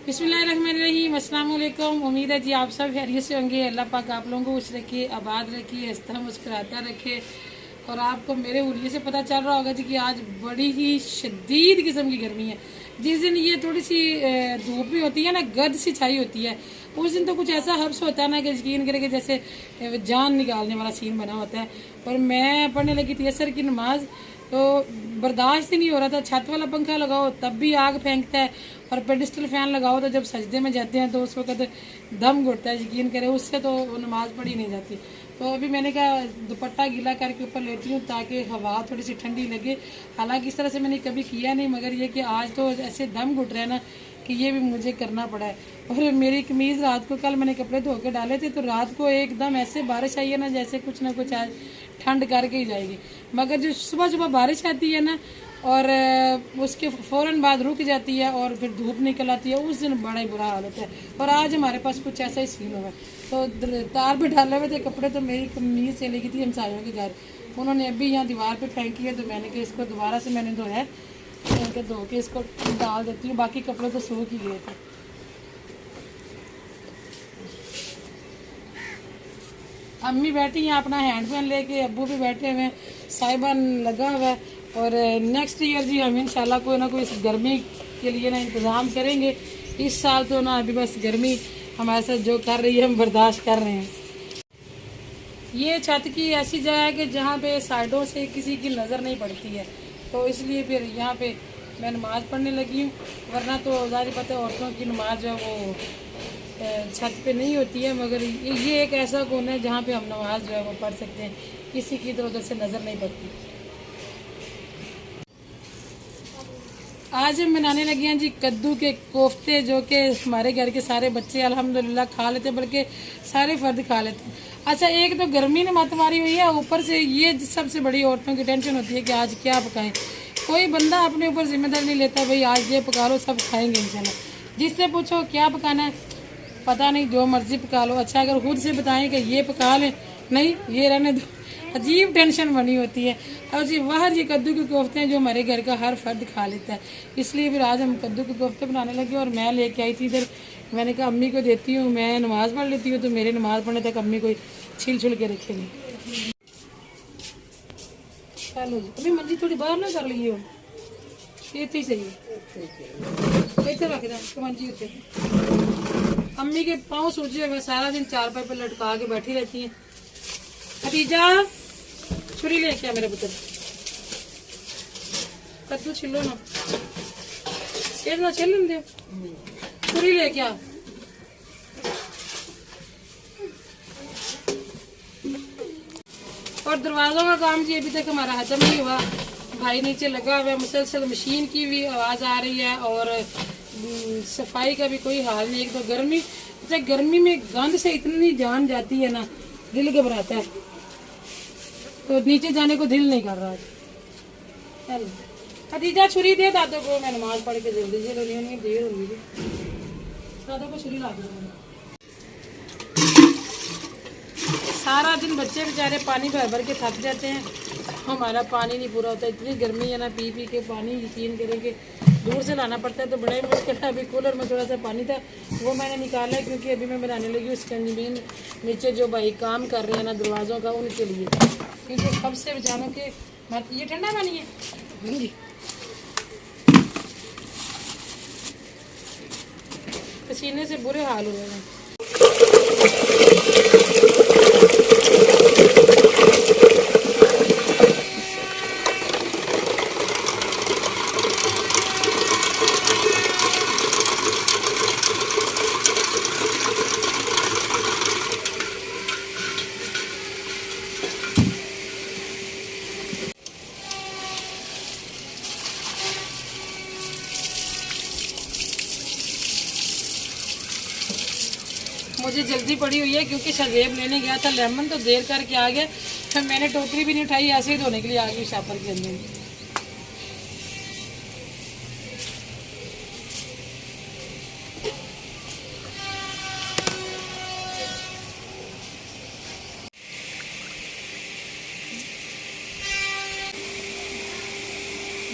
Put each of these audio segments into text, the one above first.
बिस्मिल्लाहिर्रहमानिर्रहीम, अस्सलाम वालेकुम। उम्मीद है जी आप सब खैरियत से होंगे। अल्लाह पाक आप लोगों को खुश रखिए, आबाद रखिए, हंसता मुस्कुराता रखे। और आपको मेरे उलिये से पता चल रहा होगा जी कि आज बड़ी ही शदीद किस्म की गर्मी है। जिस दिन ये थोड़ी सी धूप भी होती है ना, गर्द सी छाई होती है, उस दिन तो कुछ ऐसा हब्स होता है ना कि यकीन करें कि जैसे जान निकालने वाला सीन बना होता है। और मैं पढ़ने लगी थी असर की नमाज, तो बर्दाश्त ही नहीं हो रहा था। छत वाला पंखा लगाओ तब भी आग फेंकता है, और पेडिस्टल फैन लगाओ तो जब सजदे में जाते हैं तो उस वक्त दम घुटता है। यकीन करें उससे तो नमाज पढ़ी नहीं जाती। तो अभी मैंने कहा दुपट्टा गीला करके ऊपर लेती हूँ ताकि हवा थोड़ी सी ठंडी लगे। हालांकि इस तरह से मैंने कभी किया नहीं, मगर ये कि आज तो ऐसे दम घुट रहा है ना कि ये भी मुझे करना पड़ा है। और मेरी कमीज़ रात को, कल मैंने कपड़े धो के डाले थे तो रात को एकदम ऐसे बारिश आई है ना जैसे कुछ ना कुछ आज ठंड करके ही जाएगी। मगर जो सुबह सुबह बारिश आती है ना और उसके फ़ौरन बाद रुक जाती है और फिर धूप निकल आती है, उस दिन बड़ा ही बुरा हाल होता है। और आज हमारे पास कुछ ऐसा ही सीन हुआ। तो तार पे डाले हुए थे कपड़े, तो मेरी कमीज़ से लेगी थी हमसायों के घर, उन्होंने अभी यहाँ दीवार पे फेंकी है। तो मैंने कहा इसको दोबारा से मैंने धोया, तो धो के इसको डाल देती हूँ। बाकी कपड़े तो सूख ही गए थे। अम्मी बैठी हैं अपना हैंड फैन लेके, अब्बू भी बैठे हुए हैं, साहिबान लगा हुआ है। और नेक्स्ट ईयर जी हम इंशाल्लाह कोई ना कोई इस गर्मी के लिए ना इंतज़ाम करेंगे। इस साल तो ना अभी बस गर्मी हमारे साथ जो कर रही है हम बर्दाश्त कर रहे हैं। ये छत की ऐसी जगह है कि जहाँ पे साइडों से किसी की नज़र नहीं पड़ती है, तो इसलिए फिर यहाँ पे मैं नमाज़ पढ़ने लगी हूँ। वरना तो ज़ाहिर पता है औरतों की नमाज जो है वो छत पे नहीं होती है, मगर ये एक ऐसा कोना है जहाँ पे हम नमाज जो है वो पढ़ सकते हैं, किसी की इधर उधर से नज़र नहीं पड़ती। आज हम बनाने लगे हैं जी कद्दू के कोफ्ते, जो कि हमारे घर के सारे बच्चे अल्हम्दुलिल्लाह खा लेते, बल्कि सारे फर्द खा लेते। अच्छा, एक तो गर्मी ने मत मारी हुई है, ऊपर से ये सबसे बड़ी औरतों की टेंशन होती है कि आज क्या पकाएं। कोई बंदा अपने ऊपर जिम्मेदारी नहीं लेता, भाई आज ये पका लो सब खाएंगे इंशाल्लाह। जिससे पूछो क्या पकाना है, पता नहीं, जो मर्जी पका लो। अच्छा, अगर खुद से बताएं कि ये पका लें, नहीं ये रहने दो, अजीब टेंशन बनी होती है। और जी बाहर ये कद्दू के कोफ्ते हैं जो हमारे घर का हर फर्द खा लेता है, इसलिए फिर आज हम कद्दू के कोफ्ते बनाने लगे। और मैं लेके आई थी इधर, मैंने कहा अम्मी को देती हूँ, मैं नमाज़ पढ़ लेती हूँ, तो मेरे नमाज़ पढ़ने तक अम्मी कोई छिल छुल के रखेंगे। चलो जी, अभी मंजी थोड़ी बाहर ना कर ली हो, ये थी सही है, इधर रख दे मंजी उसे। अम्मी के पाँव सूजे हुए, सारा दिन चार पाई पे लटका के बैठी रहती हैं। खदीजा छुरी ले क्या मेरे पुत्र, कद्दू छिलो ना, ना छिल दे, छुरी ले क्या। और दरवाजों का काम जी अभी तक हमारा हजम नहीं हुआ। भाई नीचे लगा हुआ है, मुसलसल मशीन की भी आवाज़ आ रही है और सफाई का भी कोई हाल नहीं। एक तो गर्मी, अच्छा गर्मी में गंद से इतनी जान जाती है ना, दिल घबराता है, तो नीचे जाने को दिल नहीं कर रहा। चलो खदीजा छुरी दे दादो को, मैं नमाज पढ़ के जल्दी से लोनी देर हो गई, दादो को छुरी ला दो। सारा दिन बच्चे बेचारे पानी भर भर के थक जाते हैं, हमारा पानी नहीं पूरा होता। इतनी गर्मी है ना, पी पी के पानी यकीन करेंगे दूर से लाना पड़ता है, तो बड़ा ही मुश्किल है। अभी कूलर में थोड़ा सा पानी था वो मैंने निकाला है, क्योंकि अभी मैं बनाने लगी हूँ स्कंजबीन। नीचे जो भाई काम कर रहे हैं ना दरवाज़ों का, उनके लिए, क्योंकि कब से बेचारों के ये ठंडा पानी है जी, पसीने से बुरे हाल हो रहे हैं। मुझे जल्दी पड़ी हुई है क्योंकि शजेब लेने गया था लेमन, तो देर करके आ गया, फिर मैंने टोकरी भी नहीं उठाई, ऐसे ही धोने के लिए आ गई शापर के अंदर।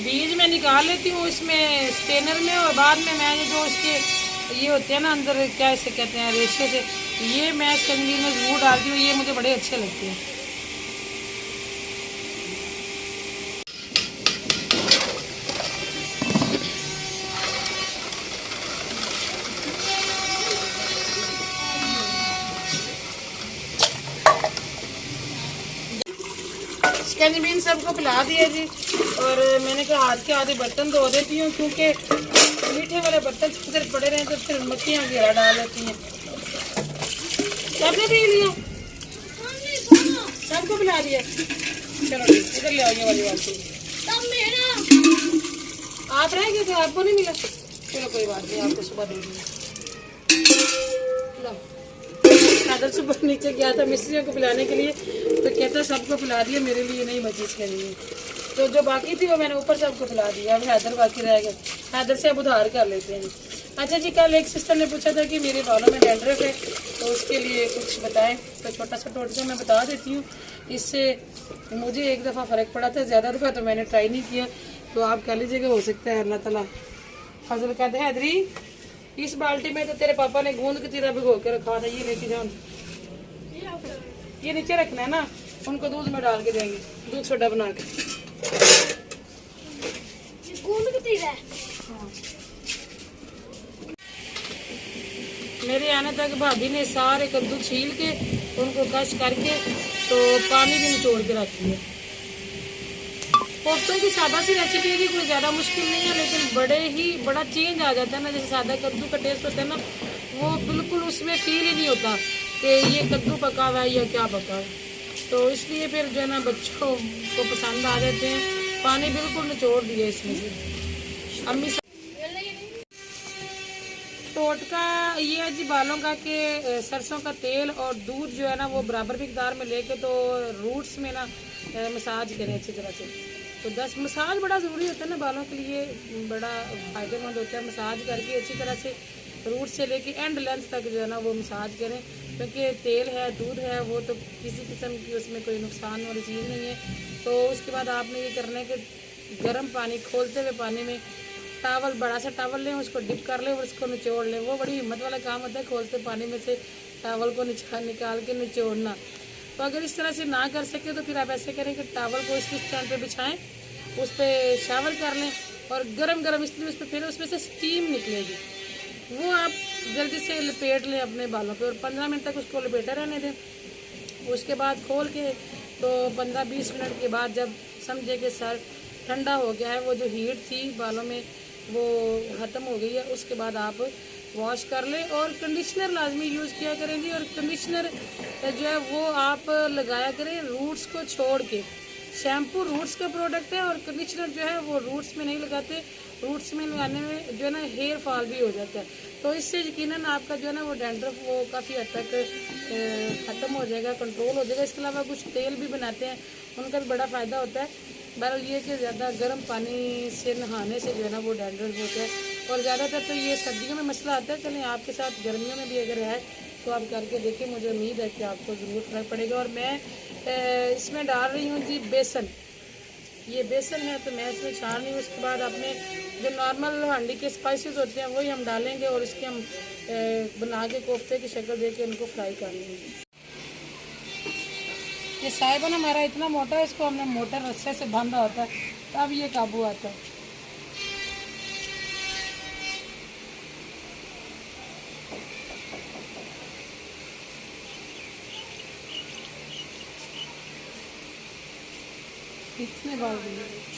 बीज मैं निकाल लेती हूँ इसमें स्टेनर में, और बाद में मैं जो इसके ये होते हैं ना अंदर, क्या इसे कहते हैं, रेशे से, ये मैं इसके अंदर में ज़रूर डालती हूँ, ये मुझे बड़े अच्छे लगते हैं। स्कैंजबीन सबको पिला दिया जी, और मैंने कहा हाथ के आधे बर्तन धो देती हूँ, क्योंकि मीठे वाले बर्तन फिर पड़े रहे तो फिर मक्खियाँ घेरा डाल देती हैं। सबने पी लिया, सबको पिला दिया। चलो इधर ले आओ ये वाली बाल्टी। आप रह गए थे, आपको नहीं मिला? चलो कोई बात नहीं, आपको सुबह दे दूँगी। चादर सुबह नीचे गया था मिस्त्रियों को पिलाने के लिए, तो कहता सबको पिला दिया, मेरे लिए नहीं बची इसके लिए। तो जो बाकी थी वो मैंने ऊपर सबको पिला दिया, अब हैदर बाकी रह गए। हैदर से अब उधार कर लेते हैं। अच्छा जी, कल एक सिस्टर ने पूछा था कि मेरे बालों में डैंड्रफ है, तो उसके लिए कुछ बताएं। तो छोटा सा टोटका मैं बता देती हूँ। इससे मुझे एक दफ़ा फ़र्क पड़ा था, ज़्यादा दफ़ा तो मैंने ट्राई नहीं किया, तो आप कह लीजिएगा, हो सकता है अल्लाह ताला फजल कहते हैं। हैदरी, इस बाल्टी में तो तेरे पापा ने गूंद कतीरा भिगो के रखा था, ये लेके जाओ। ये नीचे रखना है ना, उनको दूध में डाल के देंगे, दूध सोडा बना के। गूंद कतीरा? हाँ। मेरे आने तक भाभी ने सारे कद्दू छील के उनको कश करके तो पानी भी निचोड़ के रख दिया। कोफ्तों की सादा सी रेसिपी है, कोई ज़्यादा मुश्किल नहीं है, लेकिन बड़ा चेंज आ जाता है ना। जैसे सादा कद्दू का टेस्ट होता है ना, वो बिल्कुल उसमें फील ही नहीं होता कि ये कद्दू पका हुआ है या क्या पका है। तो इसलिए फिर जो है ना बच्चों को पसंद आ जाते हैं। पानी बिल्कुल निचोड़ दिए इसमें से। अम्मी टोटका ये है जी बालों का कि सरसों का तेल और दूध जो है ना वो बराबर मिकदार में लेके तो रूट्स में ना मसाज करें अच्छी तरह से। तो 10 मसाज बड़ा ज़रूरी होता है ना, बालों के लिए बड़ा फ़ायदेमंद होता है। मसाज करके अच्छी तरह से रूट से लेके एंड लेंथ तक जो है ना वो मसाज करें, क्योंकि तेल है, दूध है, वो तो किसी किस्म की उसमें कोई नुकसान वाली चीज़ नहीं है। तो उसके बाद आपने ये करना है कि गर्म पानी, खोलते हुए पानी में टावल, बड़ा सा टावल लें, उसको डिप कर लें और उसको निचोड़ लें। वो बड़ी हिम्मत वाला काम होता है, खोलते पानी में से टावल को निकाल के निचोड़ना। तो अगर इस तरह से ना कर सके तो फिर आप ऐसे करें कि टावल को इस स्टैंड पे बिछाएं, उस पर शावर कर लें और गरम गरम इसलिए उस पर फिर उसमें से स्टीम निकलेगी, वो आप जल्दी से लपेट लें अपने बालों पे और 15 मिनट तक उसको लपेटे रहने दें। उसके बाद खोल के तो 15-20 मिनट के बाद जब समझे कि सर ठंडा हो गया है, वो जो हीट थी बालों में वो ख़त्म हो गई है, उसके बाद आप वॉश कर लें। और कंडीशनर लाजमी यूज़ किया करें जी। और कंडीशनर जो है वो आप लगाया करें रूट्स को छोड़ के। शैम्पू रूट्स का प्रोडक्ट है और कंडीशनर जो है वो रूट्स में नहीं लगाते। रूट्स में लगाने में जो है ना हेयर फॉल भी हो जाता है। तो इससे यकीनन आपका जो है ना वो डैंड्रफ वो काफ़ी हद तक ख़त्म हो जाएगा, कंट्रोल हो जाएगा। इसके अलावा कुछ तेल भी बनाते हैं, उनका भी बड़ा फ़ायदा होता है। बहरहाल ये कि ज़्यादा गर्म पानी से नहाने से जो है ना वो डैंड्रफ होता है। और ज़्यादातर तो ये सर्दियों में मसला आता है, चलें आपके साथ गर्मियों में भी अगर है तो आप करके देखिए, मुझे उम्मीद है कि आपको ज़रूर फ़र्क पड़ेगा। और मैं इसमें डाल रही हूँ जी बेसन। ये बेसन है तो मैं इसमें छान रही हूँ। उसके बाद अपने जो नॉर्मल हांडी के स्पाइसेस होते हैं वही हम डालेंगे और इसके हम बना के कोफ्ते की शक्ल दे के उनको फ्राई कर लेंगे। ये साहिबन हमारा इतना मोटा है, इसको हमने मोटर रस्से से बांधा होता है तब ये काबू आता है। कितने बाल दिए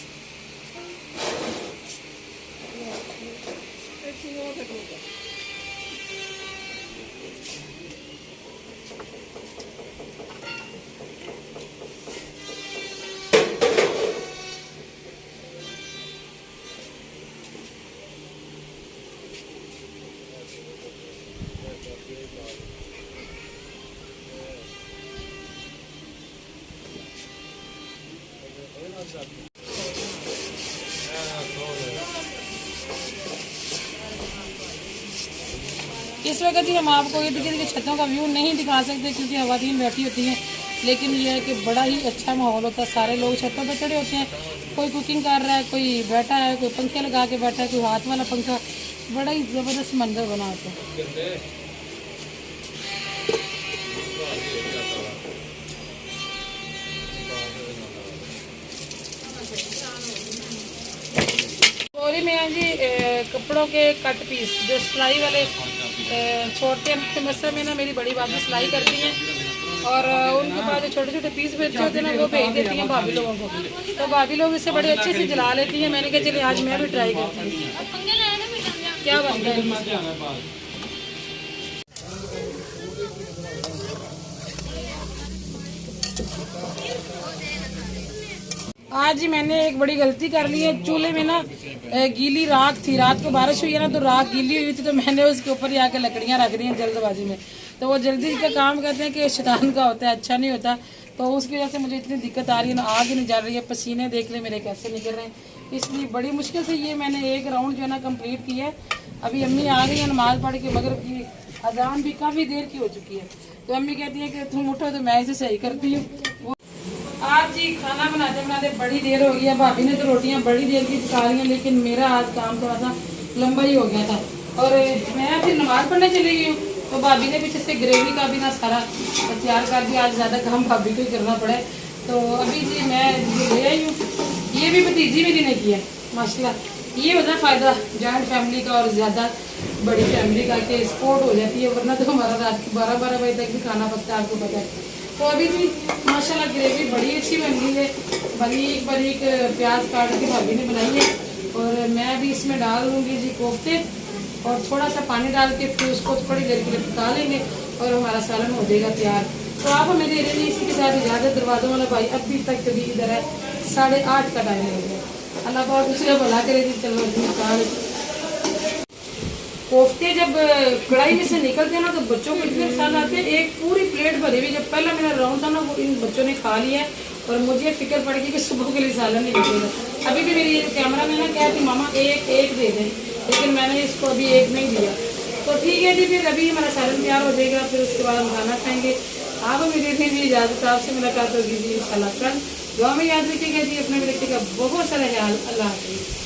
इस वक्त ही हम आपको इर्द गिर्द की छतों का व्यू नहीं दिखा सकते क्योंकि ख़वातीन बैठी होती हैं, लेकिन यह है कि बड़ा ही अच्छा माहौल होता है। सारे लोग छतों पर चढ़े होते हैं, कोई कुकिंग कर रहा है, कोई बैठा है, कोई पंखे लगा के बैठा है, कोई हाथ वाला पंखा। बड़ा ही ज़बरदस्त मंजर बना होता है। बोरी में है जी कपड़ों के कट पीस जो सिलाई वाले छोड़ते हैं मसला में ना, मेरी बड़ी भाभी सिलाई करती हैं और उनके पास जो छोटे छोटे पीस बचे होते हैं ना वो भेज देती हैं भाभी लोगों को, तो भाभी लोग इसे बड़े अच्छे से जला लेती हैं। मैंने कहा चलिए आज मैं भी ट्राई करती हूँ क्या बनता है। आज ही मैंने एक बड़ी गलती कर ली है। चूल्हे में ना गीली राख थी, रात को बारिश हुई है ना तो राख गीली हुई थी, तो मैंने उसके ऊपर ही आके लकड़ियाँ रख दी हैं जल्दबाजी में। तो वो जल्दी का काम करते हैं कि शैतान का होता है, अच्छा नहीं होता। तो उसकी वजह से मुझे इतनी दिक्कत आ रही है ना, आग ही नहीं जल रही है, पसीने देख ले मेरे कैसे निकल रहे हैं। इसलिए बड़ी मुश्किल से ये मैंने एक राउंड जो है ना कम्प्लीट किया है। अभी अम्मी आ गई है नमाज पढ़ के, मगर की अजान भी काफ़ी देर की हो चुकी है। तो अम्मी कहती है कि तुम उठो तो मैं इसे सही करती हूँ। आज जी खाना बनाते बनाते बड़ी देर हो गई है। भाभी ने तो रोटियां बड़ी देर की पका ली हैं, लेकिन मेरा आज काम थोड़ा सा लंबा ही हो गया था और मैं फिर नमाज पढ़ने चली गई हूँ। तो भाभी ने पीछे से ग्रेवी का भी ना सारा तैयार कर दिया। आज ज़्यादा काम भाभी को ही करना पड़े। तो अभी जी मैं ले आई हूँ, ये भी भतीजी मेरी ने किया माशाल्लाह। ये होता है फ़ायदा जॉइंट फैमिली का और ज़्यादा बड़ी फैमिली का कि सपोर्ट हो जाती है, वरना तो हमारा रात के 12-12 बजे तक भी खाना पकता है, आपको पता है। तो अभी भी माशाल्लाह ग्रेवी बड़ी अच्छी बन गई है। बारीक बारीक प्याज काट के भाभी ने बनाई है और मैं भी इसमें डाल दूँगी जी कोफ्ते और थोड़ा सा पानी डाल के फिर उसको थोड़ी देर के लिए पका लेंगे और हमारा सालन हो जाएगा तैयार। तो आप हमें दे रहे हैं इसी के साथ इजाज़त। दरवाज़ों वाला भाई अभी तक कभी इधर है 8:30 का टाइम हो गया। अल्लाह पाक उसे भला करे जी। चलो निकाल कोफ्ते जब कढ़ाई में से निकलते हैं ना तो बच्चों को इतने पसंद आते हैं। एक पूरी प्लेट भरी हुई जब पहला मेरा राउंड था ना वो इन बच्चों ने खा लिया है और मुझे फिक्र पड़ गई कि सुबह के लिए सालन नहीं बचेगा। अभी भी मेरी कैमरा मैन ने कहा कि मामा एक दे दें, लेकिन मैंने इसको अभी एक नहीं दिया। तो ठीक है जी, फिर अभी हमारा सालन तैयार हो जाएगा, फिर उसके बाद हम खाना खाएँगे। आप मेरी भी इजाज़त, आपसे मुलाकात होगी जी इंशाल्लाह। कल दुआ में याद रखिएगा जी, अपने बच्चे का बहुत सारा ख्याल। अल्लाह हाफ़िज़।